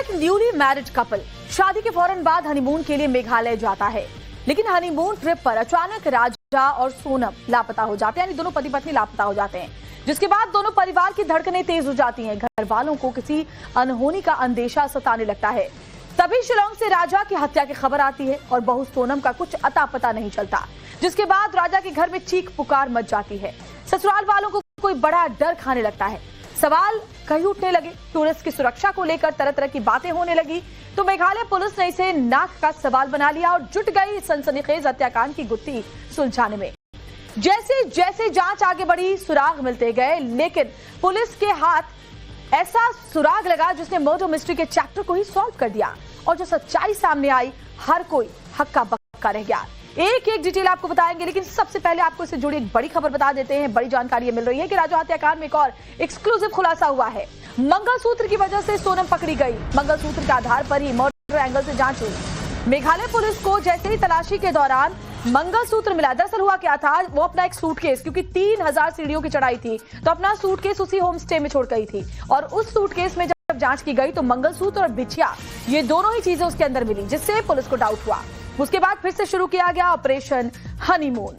एक newly married couple शादी के फौरन बाद हनीमून के लिए मेघालय जाता है, लेकिन हनीमून ट्रिप पर अचानक राजा और सोनम लापता हो जाते हैं, यानी दोनों पति पत्नी लापता हो जाते हैं, जिसके बाद दोनों परिवार की धड़कनें तेज हो जाती हैं। घर वालों को किसी अनहोनी का अंदेशा सताने लगता है। तभी शिलोंग से राजा की हत्या की खबर आती है और बहू सोनम का कुछ अता पता नहीं चलता, जिसके बाद राजा के घर में चीख पुकार मच जाती है। ससुराल वालों को कोई बड़ा डर खाने लगता है। सवाल कई उठने लगे। टूरिस्ट की सुरक्षा को लेकर तरह तरह की बातें होने लगी, तो मेघालय पुलिस ने इसे नाक का सवाल बना लिया और जुट गई सनसनीखेज हत्याकांड की गुत्थी सुलझाने में। जैसे जैसे जांच आगे बढ़ी, सुराग मिलते गए, लेकिन पुलिस के हाथ ऐसा सुराग लगा जिसने मर्डर मिस्ट्री के चैप्टर को ही सॉल्व कर दिया, और जो सच्चाई सामने आई, हर कोई हक्का बक्का रह गया। एक एक डिटेल आपको बताएंगे, लेकिन सबसे पहले आपको इससे जुड़ी एक बड़ी खबर बता देते हैं। बड़ी जानकारी ये मिल रही है कि राजा हत्याकांड में एक और एक्सक्लूसिव खुलासा हुआ है। मंगलसूत्र की वजह से सोनम पकड़ी गई। मंगलसूत्र के आधार पर ही मर्डर एंगल से जांच हुई। मेघालय पुलिस को जैसे ही तलाशी के दौरान मंगलसूत्र मिला, दरअसल हुआ क्या था, वो अपना एक सूटकेस, क्योंकि 3000 सीढ़ियों की चढ़ाई थी, तो अपना सूटकेस उसी होम स्टे में छोड़ गई थी, और उस सूटकेस में जब जांच की गई तो मंगलसूत्र और बिछिया, ये दोनों ही चीजें उसके अंदर मिली, जिससे पुलिस को डाउट हुआ। उसके बाद फिर से शुरू किया गया ऑपरेशन हनीमून।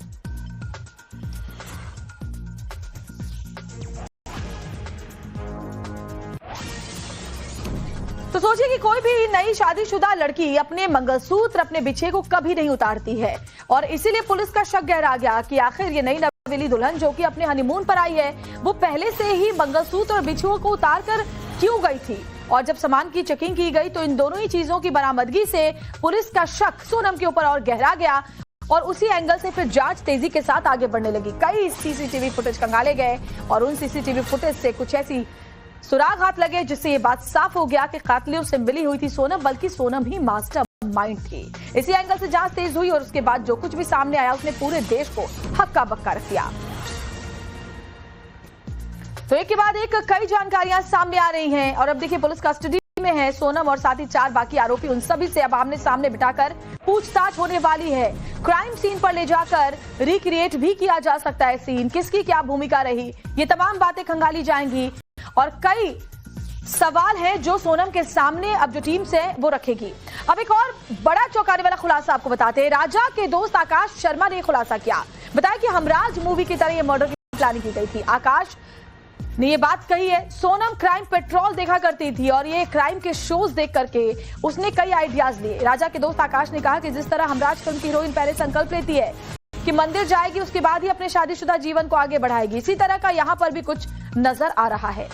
तो सोचिए कि कोई भी नई शादीशुदा लड़की अपने मंगलसूत्र, अपने बिछिए को कभी नहीं उतारती है, और इसीलिए पुलिस का शक गहरा गया कि आखिर ये नई नवेली दुल्हन जो कि अपने हनीमून पर आई है, वो पहले से ही मंगलसूत्र और बिछुओं को उतार कर क्यों गई थी। और जब सामान की चेकिंग की गई तो इन दोनों ही चीजों की बरामदगी से पुलिस का शक सोनम के ऊपर और गहरा गया, और उसी एंगल से फिर जांच तेजी के साथ आगे बढ़ने लगी। कई सीसीटीवी फुटेज खंगाले गए और उन सीसीटीवी फुटेज से कुछ ऐसी सुराग हाथ लगे जिससे ये बात साफ हो गया कि कातिलों से मिली हुई थी सोनम, बल्कि सोनम ही मास्टर माइंड थी। इसी एंगल से जांच तेज हुई और उसके बाद जो कुछ भी सामने आया उसने पूरे देश को हक्का बक्का रख दिया। तो एक के बाद एक कई जानकारियां सामने आ रही हैं, और अब देखिए पुलिस कस्टडी में है सोनम और साथ ही 4 बाकी आरोपी। उन सभी से अब आमने सामने बिठाकर पूछताछ होने वाली है। क्राइम सीन पर ले जाकर रिक्रिएट भी किया जा सकता है सीन, किसकी क्या भूमिका रही, ये तमाम बातें खंगाली जाएंगी, और कई सवाल हैं जो सोनम के सामने अब जो टीम से वो रखेगी। अब एक और बड़ा चौंकाने वाला खुलासा आपको बताते हैं। राजा के दोस्त आकाश शर्मा ने खुलासा किया, बताया कि हमराज मूवी की तरह ये मर्डर की प्लानिंग की गई थी। आकाश ने ये बात कही है, सोनम क्राइम पेट्रोल देखा करती थी और ये क्राइम के शोज देख करके उसने कई आइडियाज लिए। राजा के दोस्त आकाश ने कहा कि जिस तरह हमराज फिल्म की हीरोइन पहले संकल्प लेती है कि मंदिर जाएगी, उसके बाद ही अपने शादीशुदा जीवन को आगे बढ़ाएगी, इसी तरह का यहाँ पर भी कुछ नजर आ रहा है।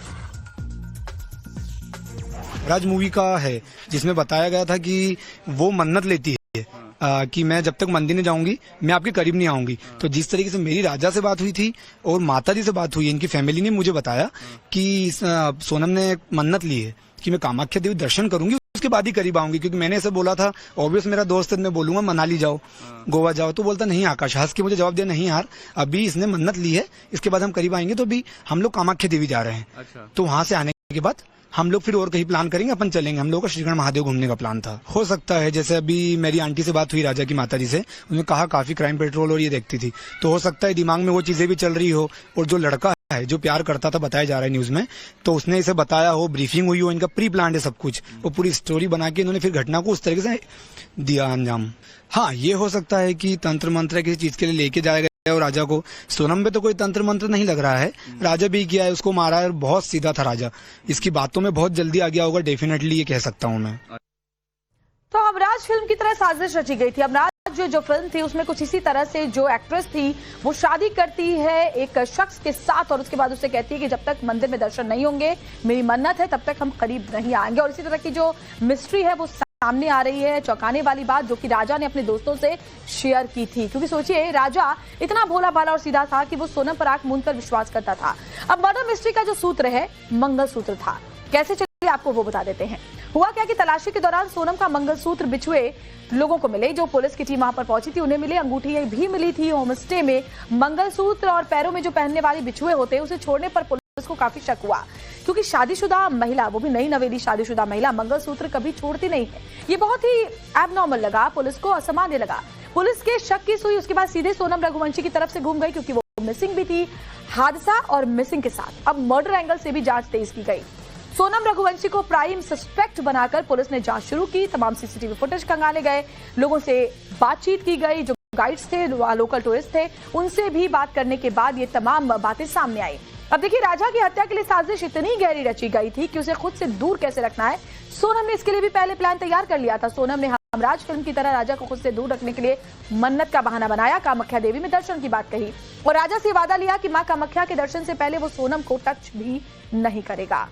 राज मूवी का है जिसमें बताया गया था कि वो मन्नत लेती है कि मैं जब तक मंदिर नहीं जाऊंगी मैं आपके करीब नहीं आऊंगी। तो जिस तरीके से मेरी राजा से बात हुई थी और माता जी से बात हुई, इनकी फैमिली ने मुझे बताया कि सोनम ने मन्नत ली है कि मैं कामाख्या देवी दर्शन करूंगी, उसके बाद ही करीब आऊंगी, क्योंकि मैंने ऐसे बोला था। ऑब्वियस मेरा दोस्त है, मैं बोलूंगा मनाली जाओ, गोवा जाओ, तो बोलता नहीं आकाश, हंस के मुझे जवाब दिया, नहीं यार अभी इसने मन्नत ली है, इसके बाद हम करीब आएंगे, तो अभी हम लोग कामाख्या देवी जा रहे हैं। तो वहां से आने के बाद हम लोग फिर और कहीं प्लान करेंगे, अपन चलेंगे। हम लोग का श्रीगढ़ महादेव घूमने का प्लान था। हो सकता है जैसे अभी मेरी आंटी से बात हुई, राजा की माता जी से, उन्होंने कहा काफी क्राइम पेट्रोल और ये देखती थी, तो हो सकता है दिमाग में वो चीजें भी चल रही हो। और जो लड़का है जो प्यार करता था, बताया जा रहा है न्यूज में, तो उसने इसे बताया हो, ब्रीफिंग हुई हो, इनका प्री प्लान है सब कुछ, वो पूरी स्टोरी बना के इन्होंने फिर घटना को उस तरीके से दिया अंजाम। हाँ, ये हो सकता है कि तंत्र मंत्र किसी चीज के लिए लेके जाएगा और राजा को। सोनम पे तो कोई तंत्र मंत्र नहीं लग रहा है, राजा भी किया है, उसको मारा है, बहुत सीधा था राजा, इसकी बातों में बहुत जल्दी आ गया होगा, डेफिनेटली ये कह सकता हूँ मैं। तो हमराज फिल्म की तरह साजिश रची गई थी। हमराज जो फिल्म थी उसमें कुछ इसी तरह से जो एक्ट्रेस थी वो शादी करती है एक शख्स के साथ, और उसके बाद उससे कहती है कि जब तक मंदिर में दर्शन नहीं होंगे, मेरी मन्नत है, तब तक हम करीब नहीं आएंगे। और इसी तरह की जो मिस्ट्री है वो सामने आ रही है। चौंकाने वाली बात जो कि राजा ने अपने दोस्तों से शेयर की थी, क्योंकि सोचिए राजा इतना भोला भाला और सीधा था कि वो सोनम पर आंख मूंद कर विश्वास करता था। अब मर्डर मिस्ट्री का जो सूत्र है मंगलसूत्र था। कैसे चलिए आपको वो बता देते हैं। हुआ क्या कि तलाशी के दौरान सोनम का मंगलसूत्र बिछुए लोगों को मिले। जो पुलिस की टीम वहां पर पहुंची थी उन्हें मिले। अंगूठी भी मिली थी। होम स्टे में मंगलसूत्र और पैरों में जो पहनने वाले बिछुए होते हैं उसे छोड़ने पर पुलिस को काफी शक हुआ, क्योंकि शादीशुदा महिला, वो भी नई नवेली शादीशुदा महिला, मंगलसूत्र कभी छोड़ती नहीं है। ये बहुत ही एबनॉर्मल लगा, पुलिस को असामान्य लगा। पुलिस के शक की सुई उसके बाद सीधे सोनम रघुवंशी की तरफ से घूम गई, क्योंकि वो मिसिंग भी थी। हादसा और मिसिंग के साथ अब मर्डर एंगल से भी जांच तेज की गई। सोनम रघुवंशी को प्राइम सस्पेक्ट बनाकर पुलिस ने जांच शुरू की। तमाम सीसीटीवी फुटेज खंगाले गए, लोगों से बातचीत की गई, जो गाइड्स थे, लोकल टूरिस्ट थे, उनसे भी बात करने के बाद ये तमाम बातें सामने आई। अब देखिए, राजा की हत्या के लिए साजिश इतनी गहरी रची गई थी कि उसे खुद से दूर कैसे रखना है, सोनम ने इसके लिए भी पहले प्लान तैयार कर लिया था। सोनम ने हमराज फिल्म की तरह राजा को खुद से दूर रखने के लिए मन्नत का बहाना बनाया, कामाख्या देवी में दर्शन की बात कही और राजा से वादा लिया कि मां कामाख्या के दर्शन से पहले वो सोनम को टच भी नहीं करेगा।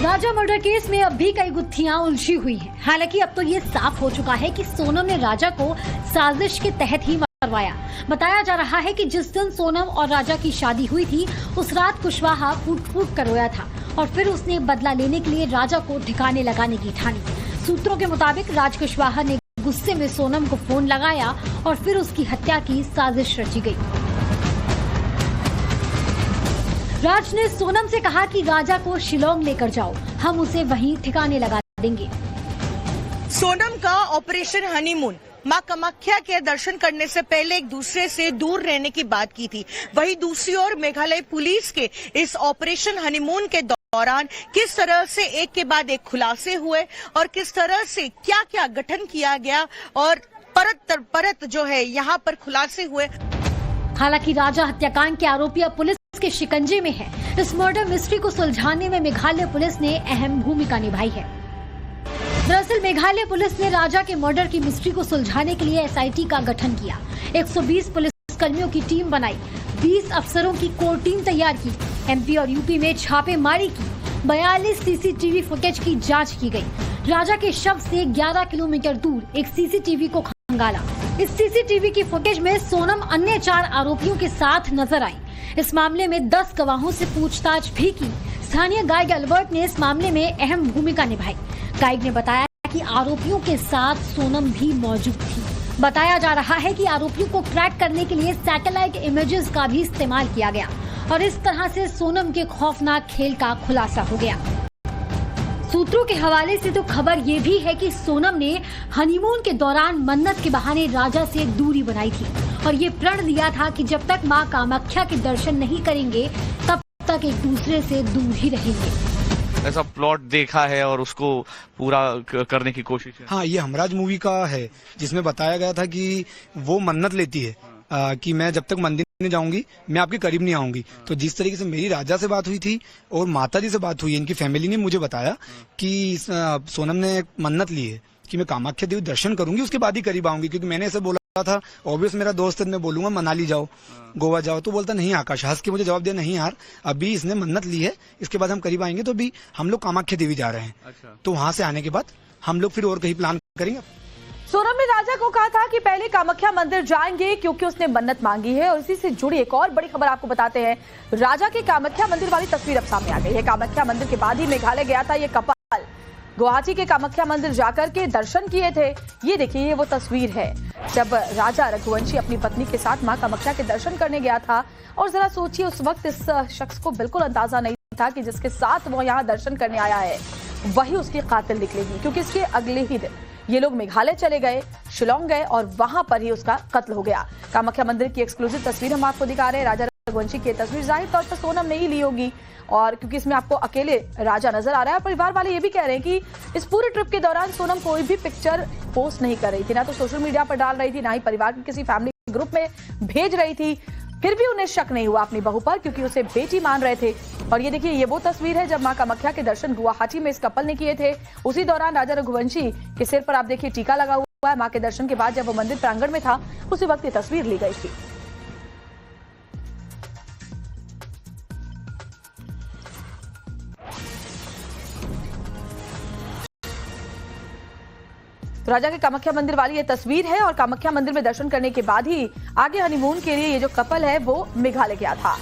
राजा मर्डर केस में अब भी कई गुत्थियां उलझी हुई हैं। हालांकि अब तो ये साफ हो चुका है कि सोनम ने राजा को साजिश के तहत ही मरवाया। बताया जा रहा है कि जिस दिन सोनम और राजा की शादी हुई थी, उस रात कुशवाहा फूट कर रोया था और फिर उसने बदला लेने के लिए राजा को ठिकाने लगाने की ठानी। सूत्रों के मुताबिक राज कुशवाहा ने गुस्से में सोनम को फोन लगाया और फिर उसकी हत्या की साजिश रची गई। राज ने सोनम से कहा कि राजा को शिलोंग लेकर जाओ, हम उसे वहीं ठिकाने लगा देंगे। सोनम का ऑपरेशन हनीमून मां कामाख्या के दर्शन करने से पहले एक दूसरे से दूर रहने की बात की थी। वहीं दूसरी ओर मेघालय पुलिस के इस ऑपरेशन हनीमून के दौरान किस तरह से एक के बाद एक खुलासे हुए और किस तरह से क्या क्या गठन किया गया और परत जो है यहाँ पर खुलासे हुए। हालांकि राजा हत्याकांड के आरोपी अब पुलिस के शिकंजे में है। इस मर्डर मिस्ट्री को सुलझाने में मेघालय पुलिस ने अहम भूमिका निभाई है। दरअसल मेघालय पुलिस ने राजा के मर्डर की मिस्ट्री को सुलझाने के लिए एसआईटी का गठन किया। 120 पुलिसकर्मियों की टीम बनाई, 20 अफसरों की कोर टीम तैयार की, एमपी और यूपी में छापेमारी की, 42 सीसीटीवी फुटेज की जांच की गई। राजा के शव से 11 किलोमीटर दूर एक सीसीटीवी को खंगाला। इस सीसीटीवी की फुटेज में सोनम अन्य 4 आरोपियों के साथ नजर आई। इस मामले में 10 गवाहों से पूछताछ भी की। स्थानीय गाइड अल्बर्ट ने इस मामले में अहम भूमिका निभाई। गाइड ने बताया कि आरोपियों के साथ सोनम भी मौजूद थी। बताया जा रहा है कि आरोपियों को ट्रैक करने के लिए सैटेलाइट इमेजेस का भी इस्तेमाल किया गया और इस तरह से सोनम के खौफनाक खेल का खुलासा हो गया। सूत्रों के हवाले से तो खबर ये भी है कि सोनम ने हनीमून के दौरान मन्नत के बहाने राजा से दूरी बनाई थी और ये प्रण लिया था कि जब तक मां कामाख्या के दर्शन नहीं करेंगे तब तक एक दूसरे से दूर ही रहेंगे। ऐसा प्लॉट देखा है और उसको पूरा करने की कोशिश है। हाँ, ये हमराज मूवी का है जिसमें बताया गया था कि वो मन्नत लेती है कि मैं जब तक मंदिर नहीं जाऊंगी मैं आपके करीब नहीं आऊंगी। तो जिस तरीके से मेरी राजा से बात हुई थी और माता जी से बात हुई, इनकी फैमिली ने मुझे बताया कि सोनम ने मन्नत ली है कि मैं कामाख्या देवी दर्शन करूंगी उसके बाद ही करीब आऊंगी, क्योंकि मैंने ऐसे बोला था। ऑब्वियस मेरा दोस्त है, मैं बोलूंगा मनाली जाओ, गोवा जाओ, तो बोलता नहीं आकाश, हंस के मुझे जवाब दिया नहीं यार, अभी इसने मन्नत ली है, इसके बाद हम करीब आएंगे, तो अभी हम लोग कामाख्या देवी जा रहे हैं। अच्छा। तो वहां से आने के बाद हम लोग फिर और कहीं प्लान करेंगे। सोनम ने राजा को कहा था कि पहले कामाख्या मंदिर जाएंगे क्योंकि उसने मन्नत मांगी है। और इसी से जुड़ी एक और बड़ी खबर आपको बताते हैं। राजा के कामाख्या मंदिर वाली तस्वीर अब सामने आ गई है। कामाख्या मंदिर के बाद ही मेघालय गया था ये कपल। गुवाहाटी के कामाख्या मंदिर जाकर के दर्शन किए थे। ये देखिए, ये वो तस्वीर है जब राजा रघुवंशी अपनी पत्नी के साथ मां कामाख्या के दर्शन करने गया था। और जरा सोचिए, उस वक्त इस शख्स को बिल्कुल अंदाजा नहीं था कि जिसके साथ वो यहाँ दर्शन करने आया है वही उसकी कातिल निकलेगी, क्योंकि इसके अगले ही दिन ये लोग मेघालय चले गए, शिलोंग गए और वहां पर ही उसका कत्ल हो गया। कामाख्या मंदिर की एक्सक्लूसिव तस्वीर हम आपको दिखा रहे हैं। राजा रघुवंशी की तस्वीर जाहिर तौर पर सोनम ने ही ली होगी, और क्योंकि इसमें आपको अकेले राजा नजर आ रहा है। परिवार वाले ये भी कह रहे हैं कि इस पूरे ट्रिप के दौरान सोनम कोई भी पिक्चर पोस्ट नहीं कर रही थी, ना तो सोशल मीडिया पर डाल रही थी, ना ही परिवार के किसी फैमिली ग्रुप में भेज रही थी। फिर भी उन्हें शक नहीं हुआ अपनी बहू पर, क्योंकि उसे बेटी मान रहे थे। और ये देखिए, ये वो तस्वीर है जब मां कामाख्या के दर्शन गुवाहाटी में इस कपल ने किए थे। उसी दौरान राजा रघुवंशी के सिर पर आप देखिए टीका लगा हुआ है। मां के दर्शन के बाद जब वो मंदिर प्रांगण में था, उसी वक्त ये तस्वीर ली गई थी। तो राजा के कामाख्या मंदिर वाली ये तस्वीर है और कामाख्या मंदिर में दर्शन करने के बाद ही आगे हनीमून के लिए ये जो कपल है वो मेघालय गया था।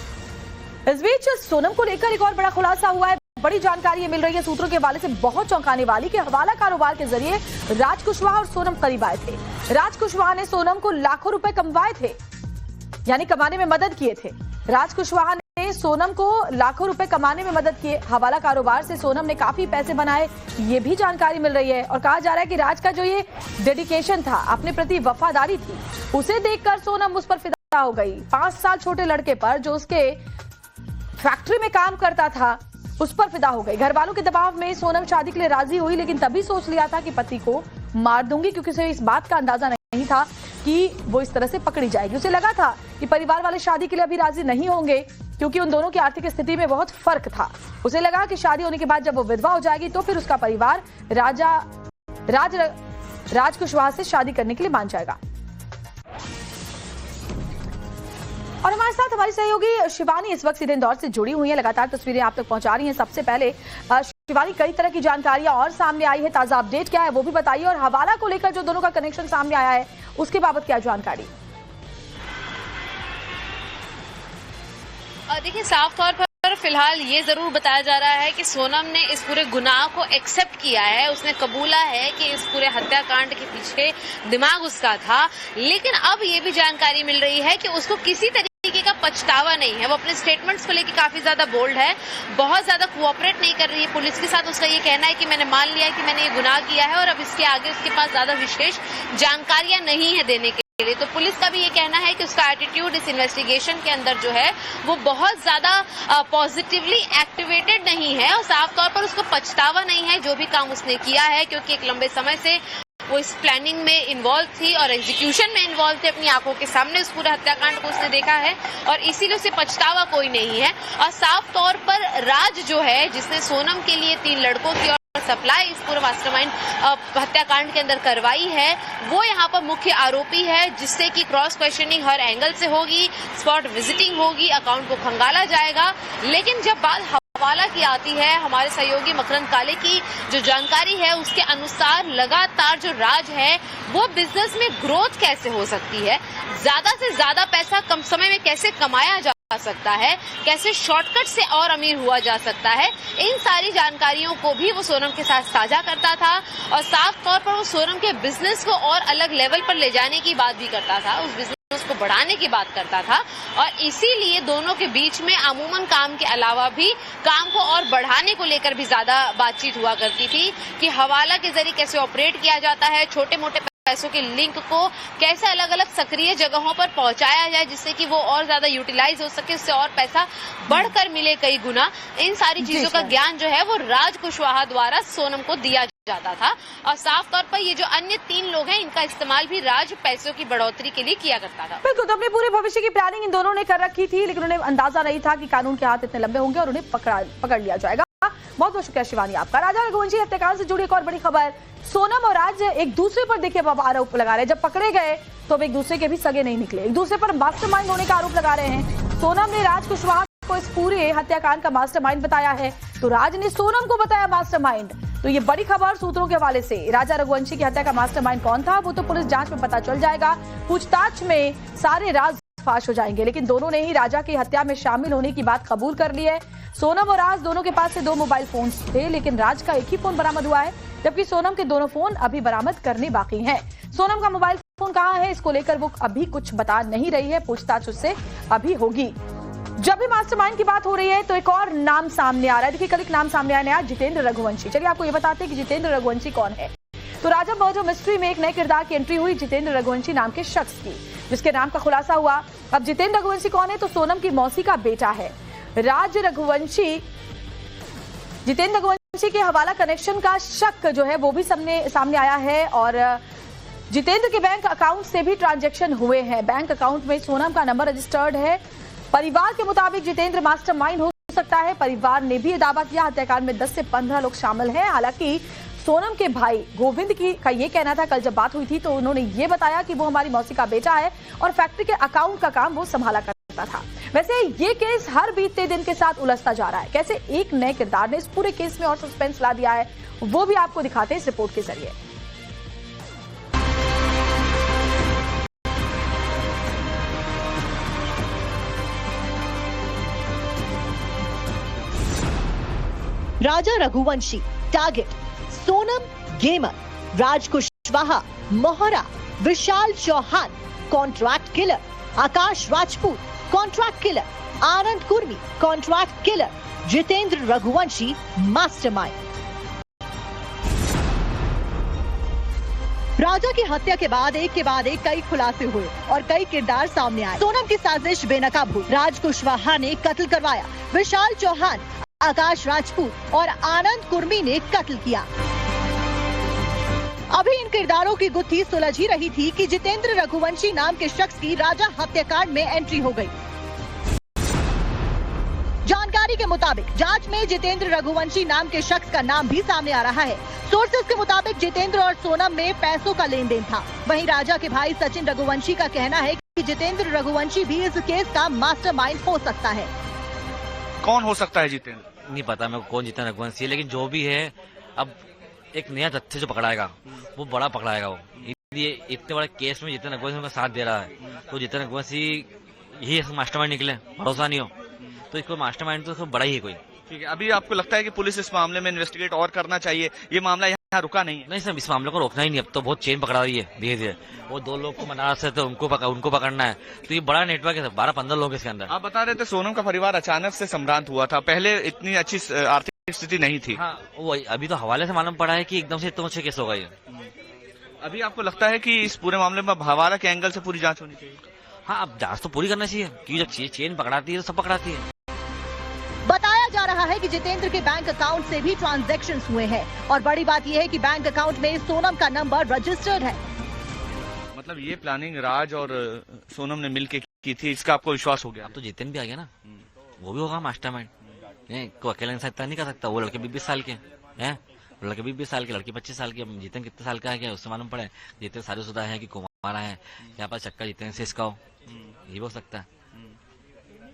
इस बीच सोनम को लेकर एक और बड़ा खुलासा हुआ है। बड़ी जानकारी मिल रही है सूत्रों के हवाले से, बहुत चौंकाने वाली, कि हवाला कारोबार के जरिए राज कुशवाहा और सोनम करीब आए थे। राज कुशवाहा ने सोनम को लाखों रुपए कमवाए थे, यानी कमाने में मदद किए थे। राज कुशवाहा ने सोनम को लाखों रुपए कमाने में मदद किए। हवाला कारोबार से सोनम ने काफी पैसे बनाए, ये भी जानकारी मिल रही है। और कहा जा रहा है कि राज का जो ये डेडिकेशन था, अपने प्रति वफादारी थी, उसे देखकर सोनम उस पर फिदा फिदा हो गई। 5 साल छोटे लड़के पर जो उसके फैक्ट्री में काम करता था उस पर फिदा हो गई। घर वालों के दबाव में सोनम शादी के लिए राजी हुई, लेकिन तभी सोच लिया था कि पति को मार दूंगी, क्योंकि उसे इस बात का अंदाजा नहीं था कि वो इस तरह से पकड़ी जाएगी। उसे लगा था कि परिवार वाले शादी के लिए अभी राजी नहीं होंगे, क्योंकि उन दोनों की आर्थिक स्थिति में बहुत फर्क था। उसे लगा कि शादी होने के बाद जब वो विधवा हो जाएगी तो फिर उसका परिवार राज कुशवाहा से शादी करने के लिए मान जाएगा। और हमारे साथ हमारी सहयोगी शिवानी इस वक्त सीधे इंदौर से जुड़ी हुई है, लगातार तस्वीरें आप तक पहुंचा रही हैं। सबसे पहले शिवानी, कई तरह की जानकारियां और सामने आई है, ताजा अपडेट क्या है वो भी बताइए, और हवाला को लेकर जो दोनों का कनेक्शन सामने आया है उसके बाबत क्या जानकारी? देखिए, साफ तौर पर फिलहाल ये जरूर बताया जा रहा है कि सोनम ने इस पूरे गुनाह को एक्सेप्ट किया है। उसने कबूला है कि इस पूरे हत्याकांड के पीछे दिमाग उसका था, लेकिन अब ये भी जानकारी मिल रही है कि उसको किसी तरीके का पछतावा नहीं है। वो अपने स्टेटमेंट्स को लेकर काफी ज्यादा बोल्ड है, बहुत ज्यादा कोऑपरेट नहीं कर रही है पुलिस के साथ। उसका ये कहना है कि मैंने मान लिया कि मैंने ये गुनाह किया है और अब इसके आगे उसके पास ज्यादा विशेष जानकारियां नहीं है देने के लिए। तो पुलिस का भी ये कहना है कि उसका एटीट्यूड इस इन्वेस्टिगेशन के अंदर जो है वो बहुत ज्यादा पॉजिटिवली एक्टिवेटेड नहीं है, और साफ तौर पर उसको पछतावा नहीं है जो भी काम उसने किया है, क्योंकि एक लंबे समय से वो इस प्लानिंग में इन्वॉल्व थी और एग्जीक्यूशन में इन्वॉल्व थे। अपनी आंखों के सामने उस पूरे हत्याकांड को उसने देखा है और इसीलिए उसे पछतावा कोई नहीं है। और साफ तौर पर राज जो है, जिसने सोनम के लिए 3 लड़कों की सप्लाई इस पूरे मास्टरमाइंड हत्याकांड के अंदर करवाई है, वो यहाँ पर मुख्य आरोपी है, जिससे कि क्रॉस क्वेश्चनिंग हर एंगल से होगी, स्पॉट विजिटिंग होगी, अकाउंट को खंगाला जाएगा। लेकिन जब बात हवाला की आती है, हमारे सहयोगी मकरंद काले की जो जानकारी है उसके अनुसार लगातार जो राज है वो बिजनेस में ग्रोथ कैसे हो सकती है, ज्यादा से ज्यादा पैसा कम समय में कैसे कमाया जा सकता है, कैसे शॉर्टकट से और अमीर हुआ जा सकता है, इन सारी जानकारियों को भी वो सोनम के साथ साझा करता था। और साफ तौर पर वो सोनम के बिजनेस को और अलग लेवल पर ले जाने की बात भी करता था, उस बिजनेस को बढ़ाने की बात करता था। और इसीलिए दोनों के बीच में अमूमन काम के अलावा भी काम को और बढ़ाने को लेकर भी ज्यादा बातचीत हुआ करती थी कि हवाला के जरिए कैसे ऑपरेट किया जाता है, छोटे मोटे पैसों के लिंक को कैसे अलग अलग सक्रिय जगहों पर पहुंचाया जाए जिससे कि वो और ज्यादा यूटिलाइज हो सके, उससे और पैसा बढ़कर मिले कई गुना। इन सारी चीजों का ज्ञान जो है वो राज कुशवाहा द्वारा सोनम को दिया जाता था। और साफ तौर पर ये जो अन्य 3 लोग हैं, इनका इस्तेमाल भी राज पैसों की बढ़ोतरी के लिए किया करता था। बिल्कुल, तो अपने पूरे भविष्य की प्लानिंग इन दोनों ने कर रखी थी, लेकिन उन्हें अंदाजा नहीं था कि कानून के हाथ इतने लंबे होंगे और उन्हें पकड़ लिया जाएगा। बहुत बहुत शुक्रिया शिवानी आपका। राजा रघुवंशी हत्याकांड से जुड़ी एक और बड़ी खबर, सोनम और राज एक दूसरे पर देखिए आरोप लगा रहे हैं। जब पकड़े गए तो अब एक दूसरे के भी सगे नहीं निकले, एक दूसरे पर मास्टरमाइंड होने का आरोप लगा रहे हैं। सोनम ने राज कुशवाहा को इस पूरे हत्याकांड का मास्टरमाइंड बताया है, तो राज ने सोनम को बताया मास्टरमाइंड। तो ये बड़ी खबर सूत्रों के हवाले से। राजा रघुवंशी की हत्या का मास्टरमाइंड कौन था वो तो पुलिस जांच में पता चल जाएगा, पूछताछ में सारे राज फाश हो जाएंगे। लेकिन दोनों ने ही राजा की हत्या में शामिल होने की बात कबूल कर ली है। सोनम और राज दोनों के पास से 2 मोबाइल फोन थे, लेकिन राज का एक ही फोन बरामद हुआ है, जबकि सोनम के दोनों फोन अभी बरामद करने बाकी हैं। सोनम का मोबाइल फोन कहां है इसको लेकर वो अभी कुछ बता नहीं रही है, पूछताछ उससे अभी होगी। जब भी मास्टरमाइंड की बात हो रही है तो एक और नाम सामने आ रहा है। देखिए, कल एक नाम सामने आया नया, जितेंद्र रघुवंशी। चलिए आपको ये बताते हैं कि जितेंद्र रघुवंशी कौन है। तो राजा मर्डर मिस्ट्री में एक नए किरदार की एंट्री हुई जितेंद्र रघुवंशी नाम के शख्स की, जिसके नाम का खुलासा हुआ। अब जितेंद्र रघुवंशी कौन है, तो सोनम की मौसी का बेटा है राज रघुवंशी। जितेंद्र रघुवंशी के हवाला कनेक्शन का शक जो है वो भी सामने आया है, और जितेंद्र के बैंक अकाउंट से भी ट्रांजैक्शन हुए हैं। बैंक अकाउंट में सोनम का नंबर रजिस्टर्ड है। परिवार के मुताबिक जितेंद्र मास्टरमाइंड हो सकता है। परिवार ने भी दावा किया हत्याकांड में 10 से 15 लोग शामिल हैं। हालांकि सोनम के भाई गोविंद का ये कहना था, कल जब बात हुई थी तो उन्होंने ये बताया कि वो हमारी मौसी का बेटा है और फैक्ट्री के अकाउंट का काम वो संभाला करता था। वैसे ये केस हर बीतते दिन के साथ उलझता जा रहा है। कैसे एक नए किरदार ने इस पूरे केस में और सस्पेंस ला दिया है वो भी आपको दिखाते हैं इस रिपोर्ट के जरिए। राजा रघुवंशी टारगेट, सोनम गेमर, राज कुशवाहा मोहरा, Vishal Chauhan contract killer, Akash Rajput contract killer, Anand Kurmi contract killer, Jitendra Raghuvanshi mastermind. Raja की हत्या के बाद एक कई खुलासे हुए और कई किरदार सामने आए। सोनम की साजिश बेनकाब हुई। राज कुशवाहा ने कत्ल करवाया, विशाल चौहान, आकाश राजपूत और आनंद कुर्मी ने कत्ल किया। अभी इन किरदारों की गुत्थी सुलझ ही रही थी कि जितेंद्र रघुवंशी नाम के शख्स की राजा हत्याकांड में एंट्री हो गई। जानकारी के मुताबिक जांच में जितेंद्र रघुवंशी नाम के शख्स का नाम भी सामने आ रहा है। सोर्सेज के मुताबिक जितेंद्र और सोनम में पैसों का लेन देन था। वहीं राजा के भाई सचिन रघुवंशी का कहना है कि जितेंद्र रघुवंशी भी इस केस का मास्टरमाइंड हो सकता है। कौन हो सकता है जितेंद्र? नहीं पता मेरे को कौन जितेंद्र रघुवंशी है, लेकिन जो भी है अब एक नया तथ्य जो पकड़ाएगा वो बड़ा पकड़ाएगा। वो ये इतने बड़े केस में जितेंद्र रघुवंशी का साथ दे रहा है, तो जितेंद्र रघुवंशी ही मास्टरमाइंड निकले, भरोसा नहीं हो तो इसको मास्टरमाइंड तो बड़ा ही है कोई। ठीक है, अभी आपको लगता है कि पुलिस इस मामले में इन्वेस्टिगेट और करना चाहिए? ये मामला यहाँ रुका नहीं है? नहीं सर, इस मामले को रोकना ही नहीं, अब तो बहुत चेन पकड़ा रही है धीरे धीरे। वो 2 लोग को मना से तो उनको पकड़ना है, तो ये बड़ा नेटवर्क है, 12-15 लोग इसके अंदर। आप बता रहे थे सोनम का परिवार अचानक से संभ्रांत हुआ था, पहले इतनी अच्छी आर्थिक स्थिति नहीं थी। हाँ, वो अभी तो हवाले से मालूम पड़ा है कि एकदम से इतना अच्छे केस होगा ये। अभी आपको लगता है कि इस पूरे मामले में हवाला के एंगल से पूरी जांच होनी चाहिए? हाँ, अब जांच तो पूरी करना चाहिए, क्योंकि जब चेन पकड़ाती है तो सब पकड़ाती है। बताया जा रहा है कि जितेंद्र के बैंक अकाउंट से भी ट्रांजैक्शंस हुए हैं और बड़ी बात यह है कि बैंक अकाउंट में सोनम का नंबर रजिस्टर्ड है। मतलब ये प्लानिंग राज और सोनम ने मिलकर की थी, इसका आपको विश्वास हो गया? अब तो जितेंद्र भी आ गया ना, वो भी होगा मास्टरमाइंड। को अकेले इंसान इतना नहीं कर सकता। वो लड़के 20 साल के हैं, लड़के 20 साल के, लड़की 25 साल की। जितेंद्र कितने साल का है क्या उससे मालूम पड़े? जितेंद्र शादीशुदा है कि कुमारा है, क्या पता चक्कर जितेंद्र से इसका हो, ये भी हो सकता है।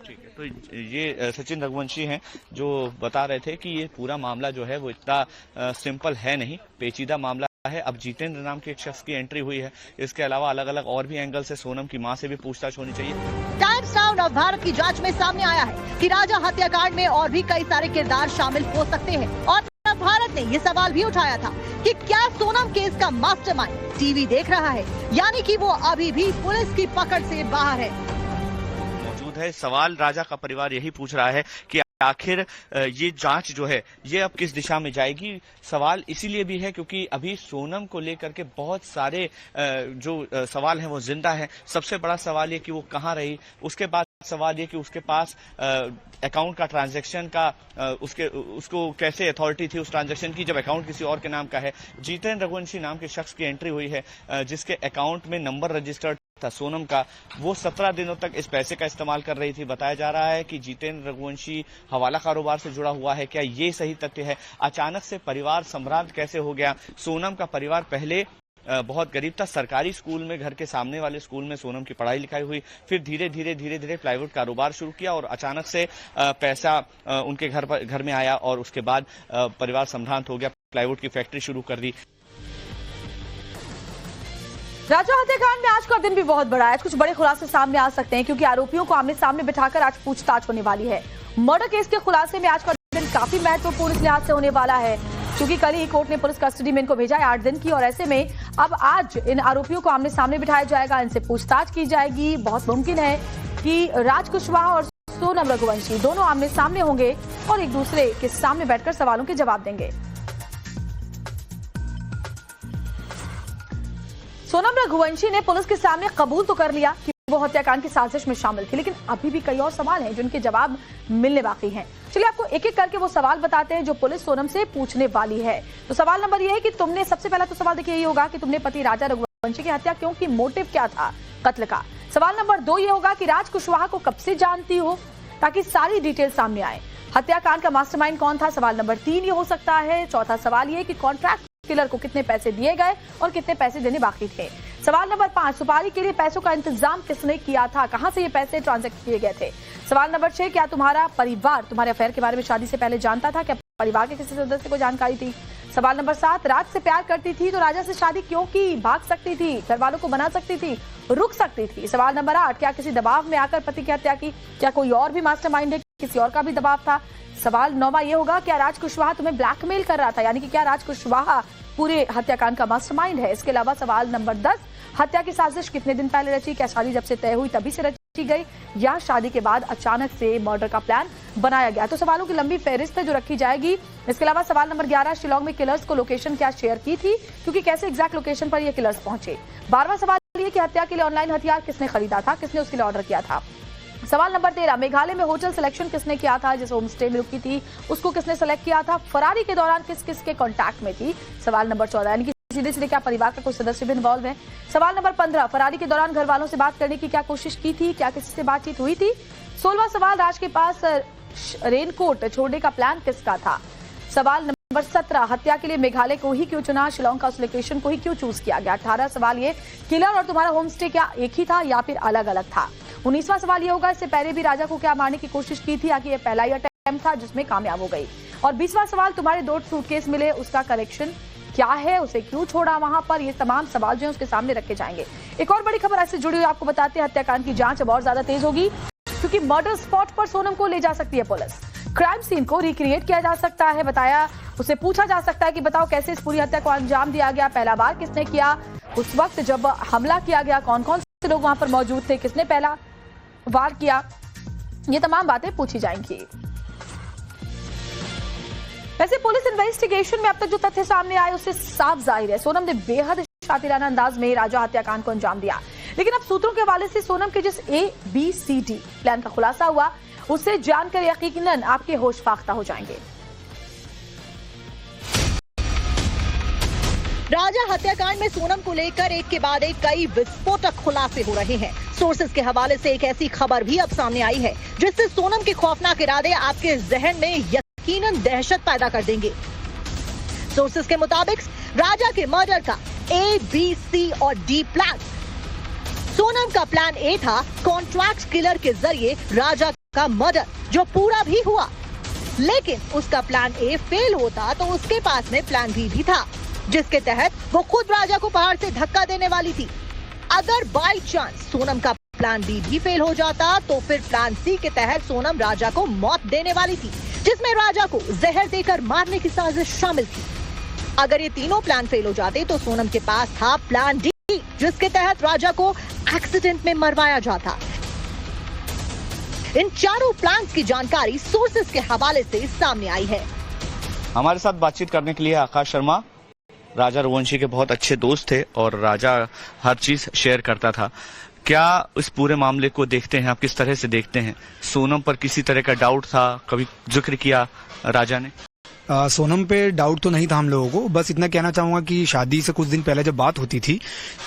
ठीक है, तो ये सचिन रघुवंशी हैं जो बता रहे थे कि ये पूरा मामला जो है वो इतना सिंपल है नहीं, पेचीदा मामला है। अब जितेंद्र नाम के एक शख्स की एंट्री हुई है, इसके अलावा अलग अलग और भी एंगल से सोनम की मां से भी पूछताछ होनी चाहिए। टाइम्स नाउ नव भारत की जांच में सामने आया है कि राजा हत्याकांड में और भी कई सारे किरदार शामिल हो सकते हैं और नव भारत ने ये सवाल भी उठाया था कि क्या सोनम केस का मास्टरमाइंड टीवी देख रहा है, यानी कि वो अभी भी पुलिस की पकड़ से बाहर है। है सवाल राजा का परिवार यही पूछ रहा है कि आखिर ये जांच जो है ये अब किस दिशा में जाएगी। सवाल इसीलिए भी है क्योंकि अभी सोनम को लेकर के बहुत सारे जो सवाल हैं वो जिंदा है। सबसे बड़ा सवाल ये कि वो कहाँ रही, उसके बाद सवाल ये कि उसके पास अकाउंट का ट्रांजैक्शन का उसको कैसे अथॉरिटी थी उस ट्रांजैक्शन की जब अकाउंट किसी और के नाम का है। जितेंद्र रघुवंशी नाम के शख्स की एंट्री हुई है जिसके अकाउंट में नंबर रजिस्टर्ड था सोनम का, वो 17 दिनों तक इस पैसे का इस्तेमाल कर रही थी। बताया जा रहा है कि जितेंद्र रघुवंशी हवाला कारोबार से जुड़ा हुआ है। क्या ये सही तथ्य है? अचानक से परिवार संभ्रांत कैसे हो गया? सोनम का परिवार पहले बहुत गरीब था, सरकारी स्कूल में, घर के सामने वाले स्कूल में सोनम की पढ़ाई लिखाई हुई, फिर धीरे धीरे प्लाईवुड कारोबार शुरू किया और अचानक से पैसा उनके घर में आया और उसके बाद परिवार संभ्रांत हो गया, प्लाईवुड की फैक्ट्री शुरू कर दी। राजा हत्याकांड में आज का दिन भी बहुत बड़ा है। आज कुछ बड़े खुलासे सामने आ सकते हैं क्योंकि आरोपियों को आमने सामने बिठाकर आज पूछताछ होने वाली है। मर्डर केस के खुलासे में आज का दिन काफी महत्वपूर्ण इस लिहाज से होने वाला है क्योंकि कल ही कोर्ट ने पुलिस कस्टडी में इनको भेजा है 8 दिन की और ऐसे में अब आज इन आरोपियों को आमने सामने बिठाया जाएगा, इनसे पूछताछ की जाएगी। बहुत मुमकिन है कि राज कुशवाहा और सोनम रघुवंशी दोनों आमने सामने होंगे और एक दूसरे के सामने बैठकर सवालों के जवाब देंगे। सोनम रघुवंशी ने पुलिस के सामने कबूल तो कर लिया कि वो हत्याकांड की साजिश में शामिल थी, लेकिन अभी भी कई और सवाल हैं जिनके जवाब मिलने बाकी हैं। चलिए आपको एक एक करके वो सवाल बताते हैं जो पुलिस सोनम से पूछने वाली है। तो सवाल नंबर ये है कि तुमने, सबसे पहला तो सवाल देखिए ये होगा कि तुमने पति राजा रघुवंशी की हत्या क्यों की, मोटिव क्या था कत्ल का। सवाल नंबर 2 ये होगा कि राज कुशवाहा को कब से जानती हो, ताकि सारी डिटेल सामने आए। हत्याकांड का मास्टरमाइंड कौन था, सवाल नंबर 3 ये हो सकता है। चौथा सवाल ये कि कॉन्ट्रैक्ट किलर को कितने पैसे दिए गए और कितने पैसे देने बाकी थे। सवाल नंबर 5, सुपारी के लिए पैसों का इंतजाम किसने किया था, कहां से ये पैसे ट्रांजैक्ट किए गए थे। सवाल नंबर 6, क्या तुम्हारा परिवार तुम्हारे अफेयर के बारे में शादी से पहले जानता था, क्या परिवार के किसी सदस्य को जानकारी थी। सवाल नंबर 7, राज से प्यार करती थी तो राजा से शादी क्यों की, भाग सकती थी, घर वालों को बना सकती थी, रुक सकती थी। सवाल नंबर 8, क्या किसी दबाव में आकर पति की हत्या की, क्या कोई और भी मास्टरमाइंड है, किसी और का भी दबाव था। सवाल 9वां ये होगा, क्या राज कुशवाहा तुम्हें ब्लैकमेल कर रहा था, यानी कि क्या राज कुशवाहा पूरे हत्याकांड का मास्टरमाइंड है। इसके अलावा सवाल नंबर 10, हत्या की साजिश कितने दिन पहले रची, क्या शादी जब से तय हुई तभी से रची। गई या शादी के बाद अचानक से मर्डर का प्लान बनाया गया। तो सवालों की लंबी फहरिस्त है जो रखी जाएगी। इसके अलावा सवाल नंबर 11, शिलोंग में किलर्स को लोकेशन क्या शेयर की थी, क्योंकि कैसे एग्जैक्ट लोकेशन पर ये किलर्स पहुंचे। 12वां सवाल ये कि हत्या के लिए ऑनलाइन हथियार किसने खरीदा था, किसने उसके लिए ऑर्डर किया था। सवाल नंबर 13, मेघालय में होटल सिलेक्शन किसने किया था, जिस होम स्टे में रुकी थी उसको किसने सेलेक्ट किया था। फरारी के दौरान किस किस के कॉन्टैक्ट में थी। सवाल नंबर 14, यानी कि सीधे सीधे क्या परिवार का कोई सदस्य भी इन्वॉल्व है। सवाल नंबर 15, फरारी के दौरान घर वालों से बात करने की क्या कोशिश की थी, क्या किसी से बातचीत हुई थी। 16वां सवाल, राज के पास रेनकोट छोड़ने का प्लान किसका था। सवाल नंबर 17, हत्या के लिए मेघालय को ही क्यों चुना, शिलोंग का उस लोकेशन को ही क्यों चूज किया गया। 18 सवाल ये, किलर और तुम्हारा होम स्टे क्या एक ही था या फिर अलग अलग था। 19वां सवाल ये होगा, इससे पहले भी राजा को क्या मारने की कोशिश की थी, आखिर ये पहला ही अटेम्प्ट था जिसमें कामयाब हो गई। और 20वां सवाल, तुम्हारे 2 सूटकेस मिले, उसका कलेक्शन क्या है, उसे क्यों छोड़ा वहां पर। ये तमाम सवाल जो है उसके सामने रखे जाएंगे। एक और बड़ी खबर ऐसे जुड़ी हुई आपको बताते हैं, हत्याकांड की जांच अब और ज्यादा तेज होगी, क्योंकि मर्डर स्पॉट पर सोनम को ले जा सकती है पुलिस। क्राइम सीन को रिक्रिएट किया जा सकता है। बताया, उसे पूछा जा सकता है कि बताओ कैसे इस पूरी हत्या को अंजाम दिया गया, पहला वार किसने किया, उस वक्त जब हमला किया गया कौन कौन से लोग वहां पर मौजूद थे, किसने पहला वार किया। ये तमाम बातें पूछी जाएंगी। वैसे पुलिस इन्वेस्टिगेशन में अब तक जो तथ्य सामने आए उससे साफ जाहिर है सोनम ने बेहद शातिराना अंदाज में राजा हत्याकांड को अंजाम दिया। लेकिन अब सूत्रों के हवाले से सोनम के जिस ABCD प्लान का खुलासा हुआ उससे जानकर यकीनन आपके होश फाख्ता हो जाएंगे। राजा हत्याकांड में सोनम को लेकर एक के बाद एक कई विस्फोटक खुलासे हो रहे हैं। सोर्सेज के हवाले से एक ऐसी खबर भी अब सामने आई है जिससे सोनम के खौफनाक इरादे आपके जहन में यकीनन दहशत पैदा कर देंगे। सोर्सेज के मुताबिक राजा के मर्डर का A, B, C और D प्लान। सोनम का प्लान A था कॉन्ट्रैक्ट किलर के जरिए राजा का मर्डर, जो पूरा भी हुआ। लेकिन उसका प्लान A फेल होता तो उसके पास में प्लान B भी था, जिसके तहत वो खुद राजा को पहाड़ से धक्का देने वाली थी। अगर बाय चांस सोनम का प्लान B भी फेल हो जाता तो फिर प्लान C के तहत सोनम राजा को मौत देने वाली थी, जिसमें राजा को जहर देकर मारने की साजिश शामिल थी। अगर ये तीनों प्लान फेल हो जाते तो सोनम के पास था प्लान D, जिसके तहत राजा को एक्सीडेंट में मरवाया जाता। इन चारों प्लान्स की जानकारी सोर्सेज के हवाले से सामने आई है। हमारे साथ बातचीत करने के लिए आकाश शर्मा, राजा रघुवंशी के बहुत अच्छे दोस्त थे और राजा हर चीज शेयर करता था। क्या इस पूरे मामले को देखते हैं आप, किस तरह से देखते हैं? सोनम पर किसी तरह का डाउट था, कभी जिक्र किया राजा ने? सोनम पे डाउट तो नहीं था हम लोगों को। बस इतना कहना चाहूंगा कि शादी से कुछ दिन पहले जब बात होती थी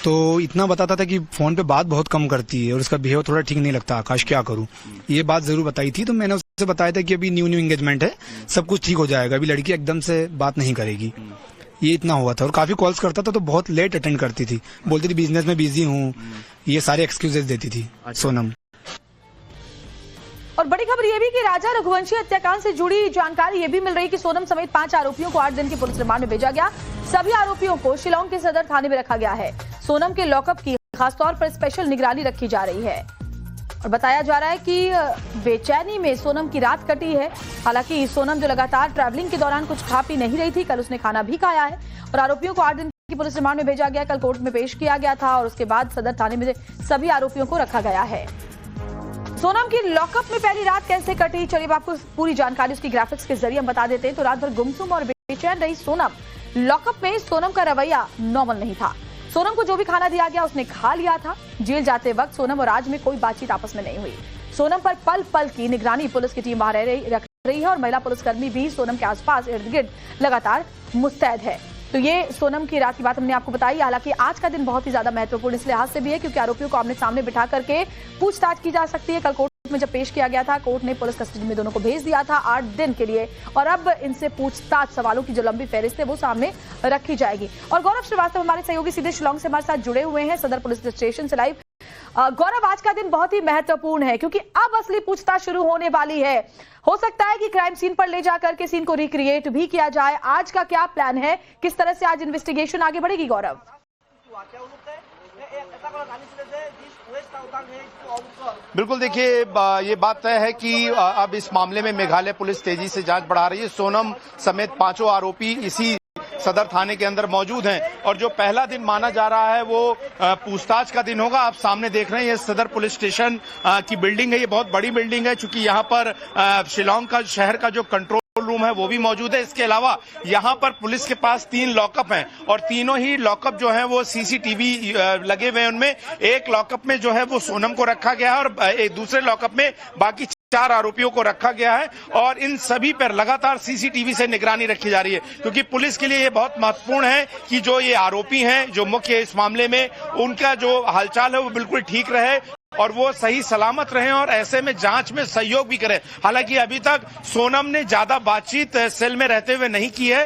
तो इतना बताता था कि फोन पे बात बहुत कम करती है और उसका बिहेव थोड़ा ठीक नहीं लगता। आकाश क्या करूं, ये बात जरूर बताई थी। तो मैंने उससे बताया था कि अभी न्यू एंगेजमेंट है, सब कुछ ठीक हो जाएगा, अभी लड़की एकदम से बात नहीं करेगी। ये इतना हुआ था। और काफी कॉल्स करता था तो बहुत लेट अटेंड करती थी, बोलती थी बिजनेस में बिजी हूँ, ये सारे एक्सक्यूजेस देती थी सोनम। और बड़ी खबर यह भी कि राजा रघुवंशी हत्याकांड से जुड़ी जानकारी यह भी मिल रही कि सोनम समेत 5 आरोपियों को 8 दिन की पुलिस रिमांड में भेजा गया। सभी आरोपियों को शिलोंग के सदर थाने में रखा गया है। सोनम के लॉकअप की खासतौर पर स्पेशल निगरानी रखी जा रही है और बताया जा रहा है कि बेचैनी में सोनम की रात कटी है। हालांकि सोनम जो लगातार ट्रैवलिंग के दौरान कुछ खा पी नहीं रही थी, कल उसने खाना भी खाया है और आरोपियों को 8 दिन की पुलिस रिमांड में भेजा गया। कल कोर्ट में पेश किया गया था और उसके बाद सदर थाने में सभी आरोपियों को रखा गया है। सोनम की लॉकअप में पहली रात कैसे कटी, चलिए आपको पूरी जानकारी उसकी ग्राफिक्स के जरिए हम बता देते हैं। तो रात भर गुमसुम और बेचैन रही सोनम। लॉकअप में सोनम का रवैया नॉर्मल नहीं था। सोनम को जो भी खाना दिया गया उसने खा लिया था। जेल जाते वक्त सोनम और राज में कोई बातचीत आपस में नहीं हुई। सोनम पर पल पल की निगरानी पुलिस की टीम रख रही है और महिला पुलिसकर्मी भी सोनम के आसपास इर्द गिर्द लगातार मुस्तैद है। तो ये सोनम की रात की बात हमने आपको बताई। हालांकि आज का दिन बहुत ही ज्यादा महत्वपूर्ण इस लिहाज से भी है क्योंकि आरोपियों को आमने सामने बिठा करके पूछताछ की जा सकती है। कल कोर्ट में जब पेश किया गया था, कोर्ट ने पुलिस कस्टडी में दोनों को भेज दिया था 8 दिन के लिए और अब इनसे पूछताछ, सवालों की जो लंबी फहरिस्त है वो सामने रखी जाएगी। और गौरव श्रीवास्तव हमारे सहयोगी सीधे शिलोंग से हमारे साथ जुड़े हुए हैं सदर पुलिस स्टेशन से लाइव। गौरव, आज का दिन बहुत ही महत्वपूर्ण है क्योंकि अब असली पूछताछ शुरू होने वाली है। हो सकता है कि क्राइम सीन पर ले जाकर के सीन को रिक्रिएट भी किया जाए। आज का क्या प्लान है, किस तरह से आज इन्वेस्टिगेशन आगे बढ़ेगी गौरव? बिल्कुल, देखिए ये बात तय है कि अब इस मामले में मेघालय पुलिस तेजी से जांच बढ़ा रही है। सोनम समेत 5 आरोपी इसी सदर थाने के अंदर मौजूद हैं और जो पहला दिन माना जा रहा है वो पूछताछ का दिन होगा। आप सामने देख रहे हैं ये सदर पुलिस स्टेशन की बिल्डिंग है। ये बहुत बड़ी बिल्डिंग है चूंकि यहाँ पर शिलांग का शहर का जो कंट्रोल रूम है वो भी मौजूद है। इसके अलावा यहाँ पर पुलिस के पास 3 लॉकअप हैं और तीनों ही लॉकअप जो है वो सीसीटीवी लगे हुए हैं। उनमें एक लॉकअप में जो है वो सोनम को रखा गया है और एक दूसरे लॉकअप में बाकी 4 आरोपियों को रखा गया है और इन सभी पर लगातार सीसीटीवी से निगरानी रखी जा रही है क्योंकि पुलिस के लिए ये बहुत महत्वपूर्ण है कि जो ये आरोपी हैं जो मुख्य इस मामले में उनका जो हालचाल है वो बिल्कुल ठीक रहे और वो सही सलामत रहें और ऐसे में जांच में सहयोग भी करें। हालांकि अभी तक सोनम ने ज्यादा बातचीत सेल में रहते हुए नहीं की है।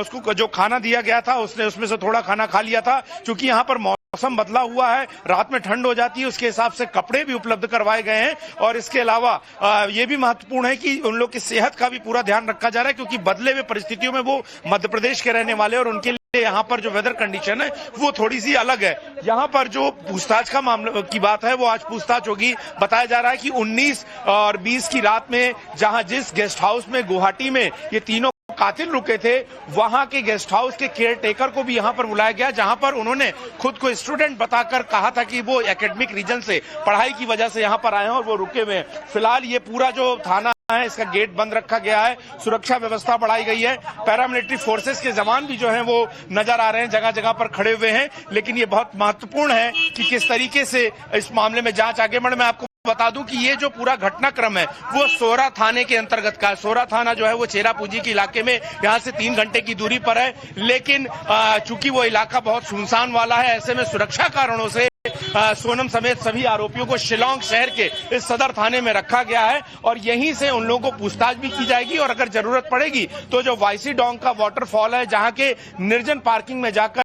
उसको जो खाना दिया गया था उसने उसमें से थोड़ा खाना खा लिया था। क्योंकि यहाँ पर मौसम बदला हुआ है, रात में ठंड हो जाती है, उसके हिसाब से कपड़े भी उपलब्ध करवाए गए हैं और इसके अलावा ये भी महत्वपूर्ण है कि उन लोग की सेहत का भी पूरा ध्यान रखा जा रहा है क्योंकि बदले हुए परिस्थितियों में वो मध्य प्रदेश के रहने वाले और उनके यहाँ पर जो वेदर कंडीशन है वो थोड़ी सी अलग है। यहाँ पर जो पूछताछ का मामला की बात है वो आज पूछताछ होगी। बताया जा रहा है कि 19 और 20 की रात में जहाँ जिस गेस्ट हाउस में गुवाहाटी में ये तीनों कातिल रुके थे वहां के गेस्ट हाउस के केयर टेकर को भी यहां पर बुलाया गया जहां पर उन्होंने खुद को स्टूडेंट बताकर कहा था कि वो एकेडमिक रीजन से पढ़ाई की वजह से यहां पर आए हैं और वो रुके हुए हैं। फिलहाल ये पूरा जो थाना है इसका गेट बंद रखा गया है, सुरक्षा व्यवस्था बढ़ाई गई है। पैरामिलिट्री फोर्सेस के जवान भी जो हैं वो नजर आ रहे हैं, जगह जगह पर खड़े हुए हैं। लेकिन ये बहुत महत्वपूर्ण है कि किस तरीके से इस मामले में जांच आगे बढ़े। मैं आपको बता दूं कि ये जो पूरा घटनाक्रम है वो सोरा थाने के अंतर्गत का है। सोरा थाना जो है वो चेरापूंजी के इलाके में यहाँ से 3 घंटे की दूरी पर है। लेकिन चूंकि वो इलाका बहुत सुनसान वाला है ऐसे में सुरक्षा कारणों से सोनम समेत सभी आरोपियों को शिलांग शहर के इस सदर थाने में रखा गया है और यहीं से उन लोगों को पूछताछ भी की जाएगी और अगर जरूरत पड़ेगी तो जो वाईसी डोंग का वाटरफॉल है जहां के निर्जन पार्किंग में जाकर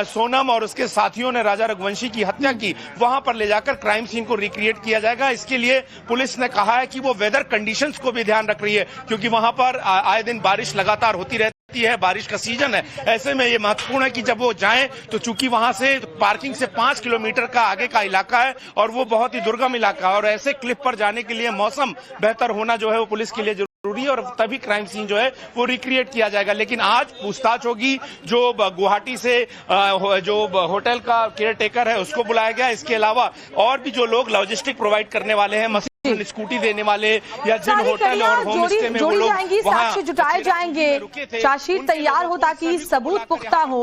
सोनम और उसके साथियों ने राजा रघुवंशी की हत्या की वहां पर ले जाकर क्राइम सीन को रिक्रिएट किया जाएगा। इसके लिए पुलिस ने कहा है कि वो वेदर कंडीशंस को भी ध्यान रख रही है क्योंकि वहां पर आए दिन बारिश लगातार होती रहती है, बारिश का सीजन है। ऐसे में ये महत्वपूर्ण है कि जब वो जाएं तो चूंकि वहां से पार्किंग से 5 किलोमीटर का आगे का इलाका है और वो बहुत ही दुर्गम इलाका है और ऐसे क्लिप पर जाने के लिए मौसम बेहतर होना जो है वो पुलिस के लिए जरूरी है और तभी क्राइम सीन जो है वो रिक्रिएट किया जाएगा। लेकिन आज पूछताछ होगी। जो गुवाहाटी से जो होटल का केयर टेकर है उसको बुलाया गया। इसके अलावा और भी जो लोग लॉजिस्टिक प्रोवाइड करने वाले हैं, मशीन स्कूटी देने वाले या जिन होटल और होम स्टे में वो लोग साक्ष्य जुटाए जाएंगे, चार्जशीट तैयार हो ताकि सबूत पुख्ता हो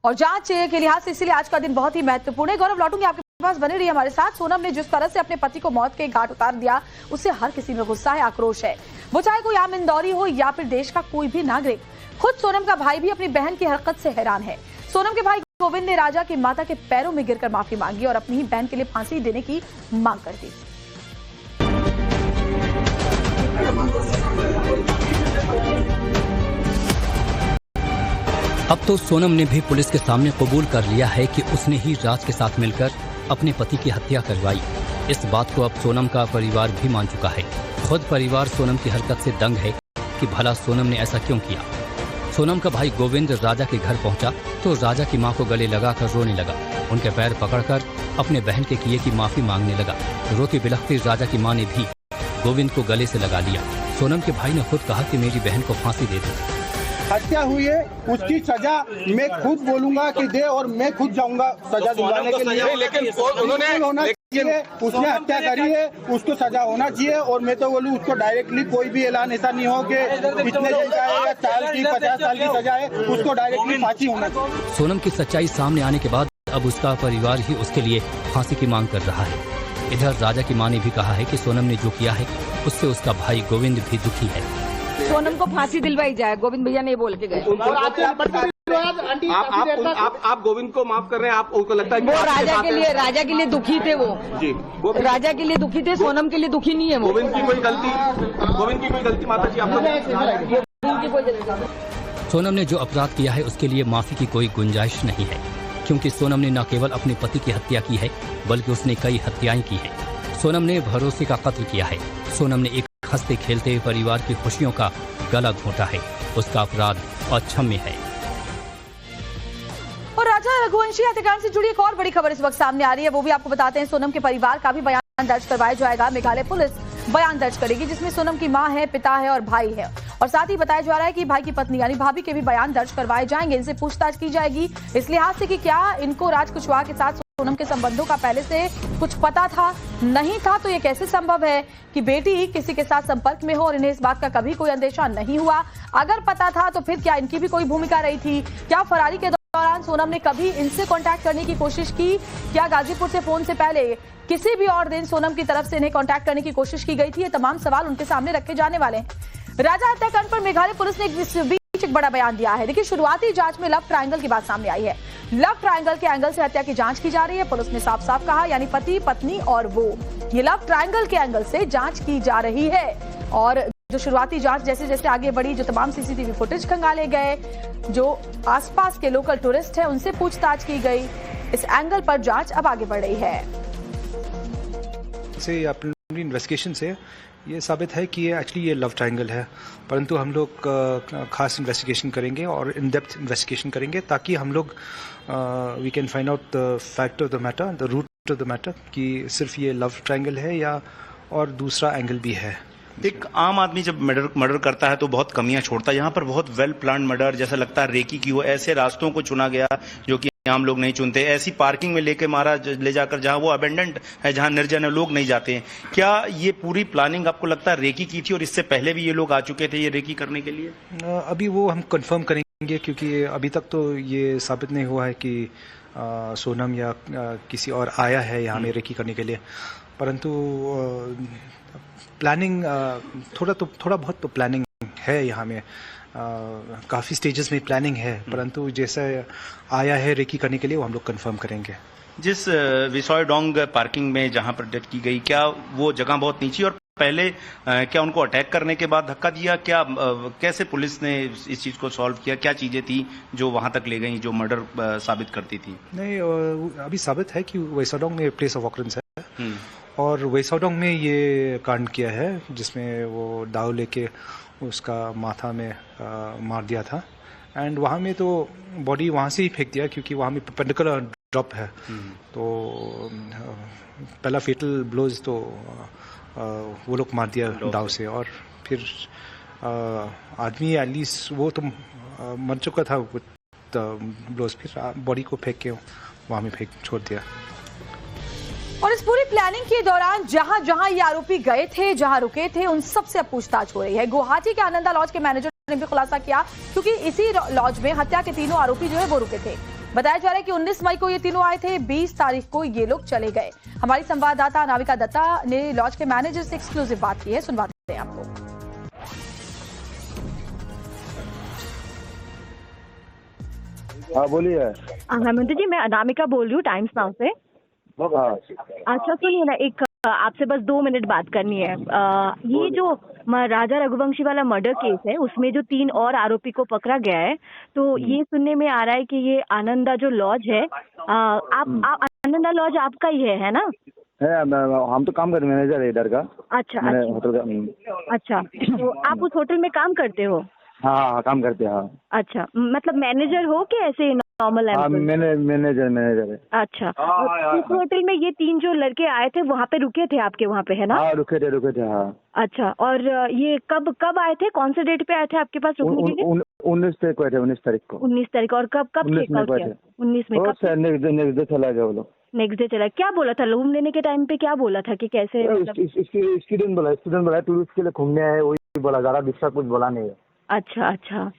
और जांच के लिहाज से इसलिए आज का दिन बहुत ही महत्वपूर्ण है। गौरव, लौटूंगी आपके पास, बने रहिए हमारे साथ। सोनम ने जिस तरह से अपने पति को मौत के घाट उतार दिया उससे हर किसी में गुस्सा है, आक्रोश है। वो चाहे कोई आम इंदौरी हो या फिर देश का कोई भी नागरिक। खुद सोनम का भाई भी अपनी बहन की हरकत से हैरान है। सोनम के भाई गोविंद ने राजा की माता के पैरों में गिरकर माफी मांगी और अपनी ही बहन के लिए फांसी देने की मांग कर दी। अब तो सोनम ने भी पुलिस के सामने कबूल कर लिया है कि उसने ही राज के साथ मिलकर अपने पति की हत्या करवाई। इस बात को अब सोनम का परिवार भी मान चुका है। खुद परिवार सोनम की हरकत से दंग है कि भला सोनम ने ऐसा क्यों किया। सोनम का भाई गोविंद राजा के घर पहुंचा तो राजा की मां को गले लगाकर रोने लगा। उनके पैर पकड़कर अपने बहन के किए की माफी मांगने लगा। रोती बिलखती राजा की मां ने भी गोविंद को गले से लगा लिया। सोनम के भाई ने खुद कहा कि मेरी बहन को फांसी दे दो। हत्या हुई है उसकी सजा मैं खुद बोलूंगा कि दे और मैं खुद जाऊंगा सजा दिलाने के लिए। लेकिन उन्होंने होना चाहिए, उसने हत्या करी है उसको सजा होना चाहिए। और मैं तो बोलूँ उसको डायरेक्टली कोई भी ऐलान ऐसा नहीं हो कि इतने दिन का है या साल की 50 साल की सजा है, उसको डायरेक्टली फांसी होना चाहिए। सोनम की सच्चाई सामने आने के बाद अब उसका परिवार ही उसके लिए फांसी की मांग कर रहा है। इधर राजा की मां ने भी कहा है कि सोनम ने जो किया है उससे उसका भाई गोविंद भी दुखी है। सोनम को फांसी दिलवाई जाए, गोविंद भैया ने बोल के गए। आप गोविंद को माफ कर रहे हैं, आपको लगता है वो राजा के लिए दुखी थे। वो जी राजा के लिए दुखी थे, सोनम के लिए दुखी नहीं है। वो गोविंद की कोई गलती माता जी आपको। सोनम ने जो अपराध किया है उसके लिए माफी की कोई गुंजाइश नहीं है क्योंकि सोनम ने न केवल अपने पति की हत्या की है बल्कि उसने कई हत्याएं की है। सोनम ने भरोसे का कत्ल किया है। सोनम ने एक हंसते खेलते परिवार की खुशियों का गला घोंटा है। उसका अपराध अक्षम्य है। और राजा रघुवंशी हत्याकांड से जुड़ी एक और बड़ी खबर इस वक्त सामने आ रही है, वो भी आपको बताते हैं। सोनम के परिवार का भी बयान दर्ज करवाया जाएगा। मेघालय पुलिस बयान दर्ज करेगी जिसमें सोनम की मां है, पिता है और भाई है और साथ ही बताया जा रहा है कि भाई की पत्नी यानी भाभी के भी बयान दर्ज करवाए जाएंगे, इनसे पूछताछ की जाएगी इस लिहाज से कि क्या इनको राज कुशवाहा के साथ सोनम के संबंधों का पहले से कुछ पता था, नहीं था तो ये कैसे संभव है कि बेटी किसी के साथ संपर्क में हो और इन्हें इस बात का कभी कोई अंदेशा नहीं हुआ। अगर पता था तो फिर क्या इनकी भी कोई भूमिका रही थी? क्या फरारी के दौरान सोनम ने कभी इनसे कांटेक्ट करने की कोशिश की? क्या गाजीपुर से फोन से पहले किसी भी और दिन सोनम की तरफ से इन्हें कांटेक्ट करने की कोशिश की गई थी? ये तमाम सवाल उनके सामने रखे जाने वाले हैं। राजा हत्याकांड पर मेघालय पुलिस ने एक बड़ा बयान दिया है। देखिए, शुरुआती जांच में लव ट्रायंगल की बात सामने आई है। लव ट्रायंगल के एंगल से हत्या की जांच की जा रही है। पुलिस ने साफ साफ कहा, यानी पति, पत्नी और वो, ये लव ट्रायंगल के एंगल से जांच की जा रही है। और जो शुरुआती जांच जैसे जैसे आगे बढ़ी, जो तमाम सीसीटीवी फुटेज खंगाले गए, जो आसपास के लोकल टूरिस्ट हैं उनसे पूछताछ की गई, इस एंगल पर जांच अब आगे बढ़ रही है। अपनी इन्वेस्टिगेशन से ये साबित है कि ये लव ट्रायंगल है, परंतु हम लोग खास इन्वेस्टिगेशन करेंगे और इन डेप्थ इन्वेस्टिगेशन करेंगे ताकि हम लोग we can find out the fact of the matter, the root of the matter, कि सिर्फ ये लव ट्रायंगल है या और दूसरा एंगल भी है। एक आम आदमी जब मर्डर करता है तो बहुत कमियां छोड़ता है। यहाँ पर बहुत वेल प्लान मर्डर, जैसा लगता है रेकी की हो, ऐसे रास्तों को चुना गया जो कि आम लोग नहीं चुनते, ऐसी पार्किंग में लेके मारा, ले जाकर जहां वो अबेंडेंट है, जहां निर्जन है, लोग नहीं जाते हैं। क्या ये पूरी प्लानिंग आपको लगता है रेकी की थी और इससे पहले भी ये लोग आ चुके थे ये रेकी करने के लिए? अभी वो हम कंफर्म करेंगे, क्योंकि अभी तक तो ये साबित नहीं हुआ है कि सोनम या किसी और आया है यहाँ में रेकी करने के लिए, परंतु प्लानिंग थोड़ा बहुत तो प्लानिंग है यहाँ में। काफ़ी स्टेजेस में प्लानिंग है, परंतु जैसे आया है रेकी करने के लिए वो हम लोग कंफर्म करेंगे। जिस विसॉय डोंग पार्किंग में जहां पर डेथ की गई, क्या वो जगह बहुत नीची और पहले क्या उनको अटैक करने के बाद धक्का दिया? क्या कैसे पुलिस ने इस चीज को सॉल्व किया? क्या चीजें थी जो वहां तक ले गई जो मर्डर साबित करती थी? नहीं, अभी साबित है कि वैसाडोंग में प्लेस ऑफ ऑकरेंस है और वैसाडोंग में ये कांड किया है जिसमें वो दाव लेके उसका माथा में मार दिया था। एंड वहाँ में तो बॉडी वहाँ से ही फेंक दिया क्योंकि वहाँ में परपेंडिकुलर ड्रॉप है, तो पहला फेटल ब्लोज तो वो लोग मार दिया दाव से, और फिर आदमी एटलीस्ट वो तो मर चुका था ब्लोज, फिर बॉडी को फेंक के वहाँ में छोड़ दिया। और इस पूरी प्लानिंग के दौरान जहां जहां ये आरोपी गए थे, जहां रुके थे, उन सब से अब पूछताछ हो रही है। गुवाहाटी के आनंदा लॉज के मैनेजर ने भी खुलासा किया, क्योंकि इसी लॉज में हत्या के तीनों आरोपी जो है वो रुके थे। बताया जा रहा है कि 19 मई को ये तीनों आए थे, 20 तारीख को ये लोग चले गए। हमारी संवाददाता अनामिका दत्ता ने लॉज के मैनेजर से एक्सक्लूसिव बात की है, सुनवाते हैं आपको। हाँ बोलिए। हेमंत जी, मैं अनामिका बोल रही हूँ टाइम्स नाउ से। अच्छा सुनिए ना, एक आपसे बस 2 मिनट बात करनी है। ये जो राजा रघुवंशी वाला मर्डर केस है उसमें जो 3 और आरोपी को पकड़ा गया है, तो ये सुनने में आ रहा है कि ये आनंदा जो लॉज है, आप आनंदा लॉज आपका ही है ना? है, हम तो काम करते मैनेजर है इधर का। अच्छा होटल का। अच्छा, तो आप उस होटल में काम करते हो? हाँ काम करते हैं। अच्छा, मतलब मैनेजर हो कि ऐसे नॉर्मल मैनेजर है। अच्छा, उस होटल में ये 3 जो लड़के आए थे वहाँ पे रुके थे आपके वहाँ पे, है ना? हाँ रुके थे हाँ। अच्छा, और ये कब आए थे, कौन से डेट पे आए थे आपके पास रुकने के लिए? 19 तारीख को आए थे। 19 तारीख को। 19 तारीख, और कब 19 में नेक्स्ट डे चला गया वो लोग। नेक्स्ट डे चला। क्या बोला था रूम लेने के टाइम पे, क्या बोला था कि कैसे? स्टूडेंट बोला टूरिस्ट के लिए घूमने आए, वही बोला, ज्यादा दूसरा कुछ बोला नहीं है। अच्छा।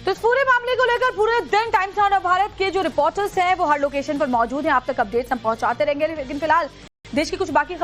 तो इस पूरे मामले को लेकर पूरे दिन टाइम्स नाउ भारत के जो रिपोर्टर्स हैं वो हर लोकेशन पर मौजूद हैं, आप तक अपडेट्स हम पहुंचाते रहेंगे। लेकिन फिलहाल देश की कुछ बाकी